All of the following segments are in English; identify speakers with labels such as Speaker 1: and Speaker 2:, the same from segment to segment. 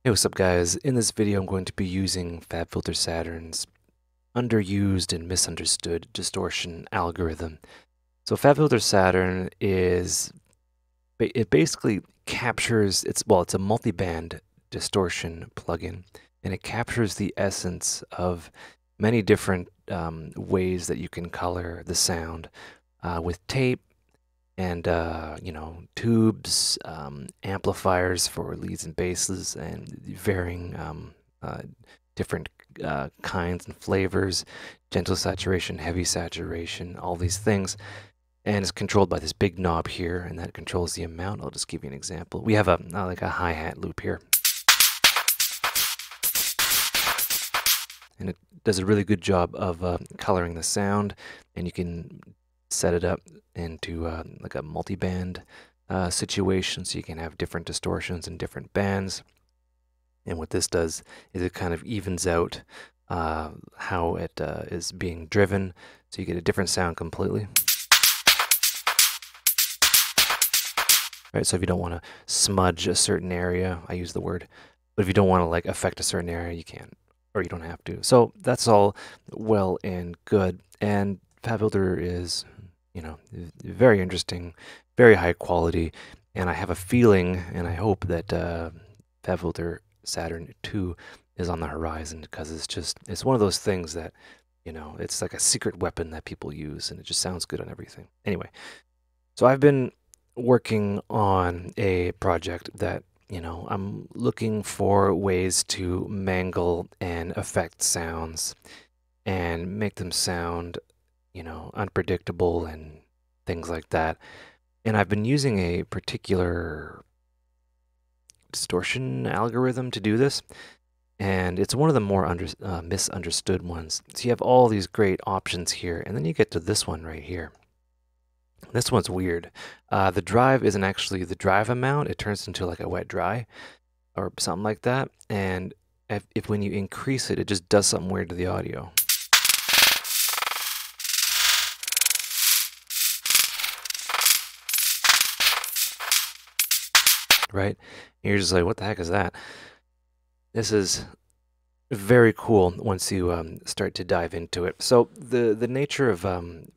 Speaker 1: Hey, what's up guys? In this video I'm going to be using Fabfilter Saturn's underused and misunderstood distortion algorithm. So Fabfilter Saturn is, it basically captures, it's a multi-band distortion plugin, and it captures the essence of many different ways that you can color the sound with tape, and tubes, amplifiers for leads and basses, and varying different kinds and flavors, gentle saturation, heavy saturation, all these things. And it's controlled by this big knob here, and that controls the amount. I'll just give you an example. We have like a hi-hat loop here, and it does a really good job of coloring the sound, and you can set it up into like a multi-band situation, so you can have different distortions in different bands. And what this does is it kind of evens out how it is being driven, so you get a different sound completely. Right, so if you don't want to smudge a certain area, I use the word, but if you don't want to like affect a certain area, you can't, or you don't have to. So that's all well and good. And Fabfilter is, very interesting, very high quality, and I have a feeling, and I hope that Fabfilter Saturn 2 is on the horizon, because it's one of those things that, it's like a secret weapon that people use, and it just sounds good on everything. Anyway, so I've been working on a project that, I'm looking for ways to mangle and affect sounds and make them sound, unpredictable and things like that. And I've been using a particular distortion algorithm to do this, and it's one of the more misunderstood ones. So you have all these great options here, and then you get to this one right here. This one's weird. The drive isn't actually the drive amount. It turns into like a wet dry or something like that. And if when you increase it, it just does something weird to the audio. Right? And you're just like, what the heck is that? This is very cool once you start to dive into it. So the nature of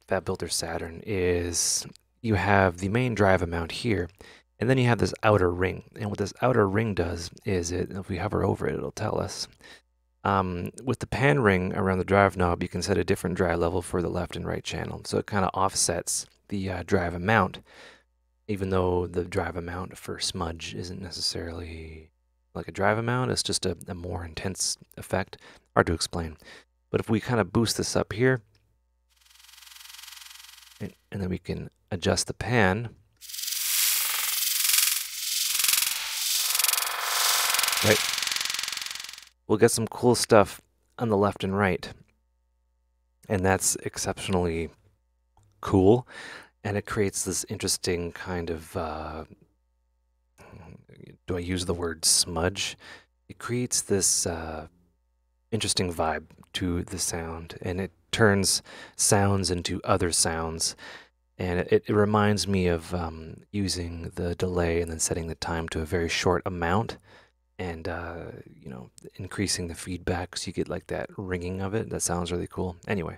Speaker 1: Fabfilter Saturn is you have the main drive amount here, and then you have this outer ring. And what this outer ring does is, if we hover over it, it'll tell us. With the pan ring around the drive knob, you can set a different drive level for the left and right channel. So it kind of offsets the drive amount, even though the drive amount for smudge isn't necessarily like a drive amount. It's just a more intense effect. Hard to explain. But if we kind of boost this up here, and then we can adjust the pan, right? We'll get some cool stuff on the left and right. And that's exceptionally cool. And it creates this interesting kind of, do I use the word smudge? It creates this interesting vibe to the sound, and it turns sounds into other sounds. And it reminds me of using the delay and then setting the time to a very short amount, and increasing the feedback so you get like that ringing of it. That sounds really cool. Anyway,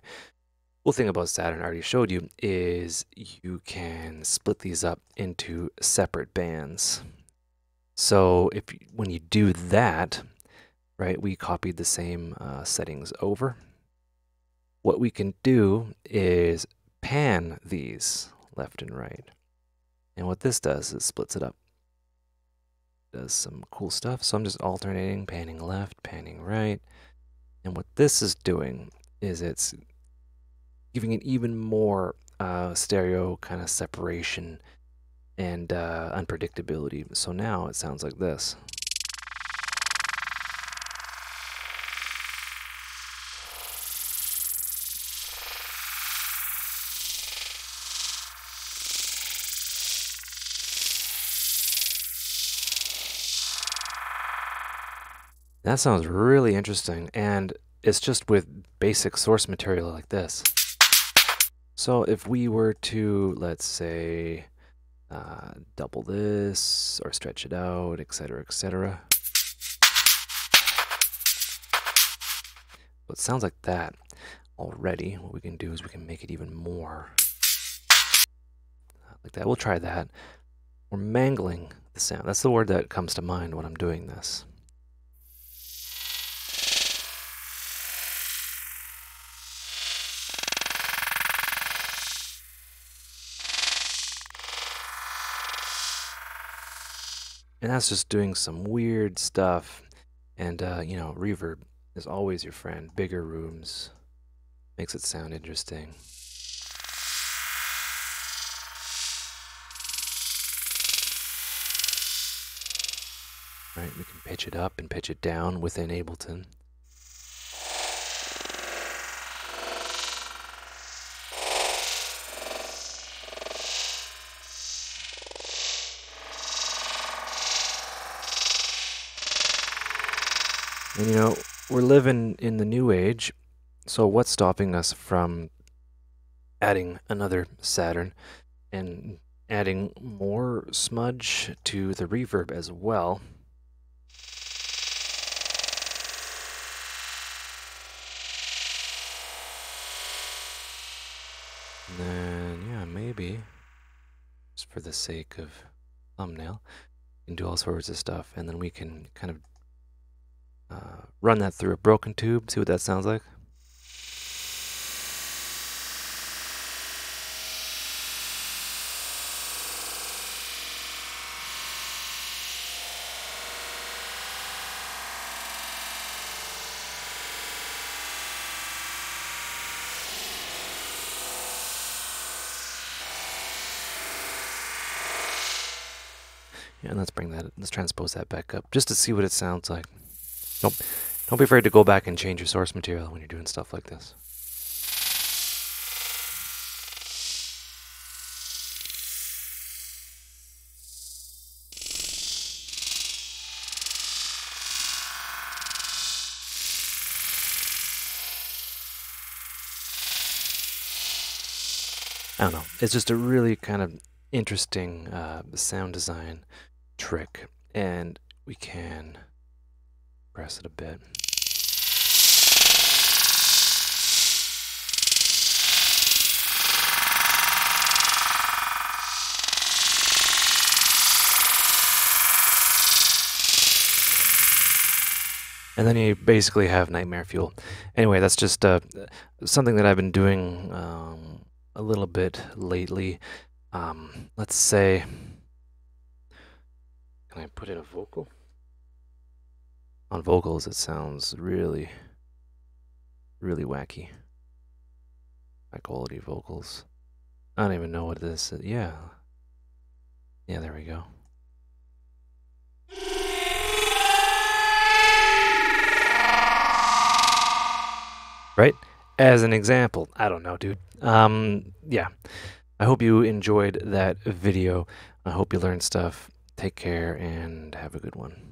Speaker 1: cool thing about Saturn I already showed you is you can split these up into separate bands. So when you do that, right, we copied the same settings over. What we can do is pan these left and right. And what this does is splits it up. Does some cool stuff. So I'm just alternating, panning left, panning right. And what this is doing is it's giving it even more stereo kind of separation and unpredictability. So now it sounds like this. That sounds really interesting, and it's just with basic source material like this. So if we were to, let's say, double this or stretch it out, etc., etc. it sounds like that already. What we can do is we can make it even more like that. We'll try that. We're mangling the sound. That's the word that comes to mind when I'm doing this. And that's just doing some weird stuff. And, you know, reverb is always your friend. Bigger rooms makes it sound interesting. Right, we can pitch it up and pitch it down within Ableton. And you know, we're living in the new age, so what's stopping us from adding another Saturn and adding more smudge to the reverb as well? And then, yeah, maybe, just for the sake of thumbnail, we can do all sorts of stuff, and then we can kind of run that through a broken tube, see what that sounds like. Yeah, and let's transpose that back up just to see what it sounds like. Don't be afraid to go back and change your source material when you're doing stuff like this. I don't know. It's just a really kind of interesting sound design trick, and we can press it a bit. And then you basically have Nightmare Fuel. Anyway, that's just something that I've been doing a little bit lately. Let's say, can I put in a vocal? On vocals, it sounds really, really wacky. High quality vocals. I don't even know what this is. Yeah. Yeah, there we go. Right? As an example. I don't know, dude. Yeah. I hope you enjoyed that video. I hope you learned stuff. Take care and have a good one.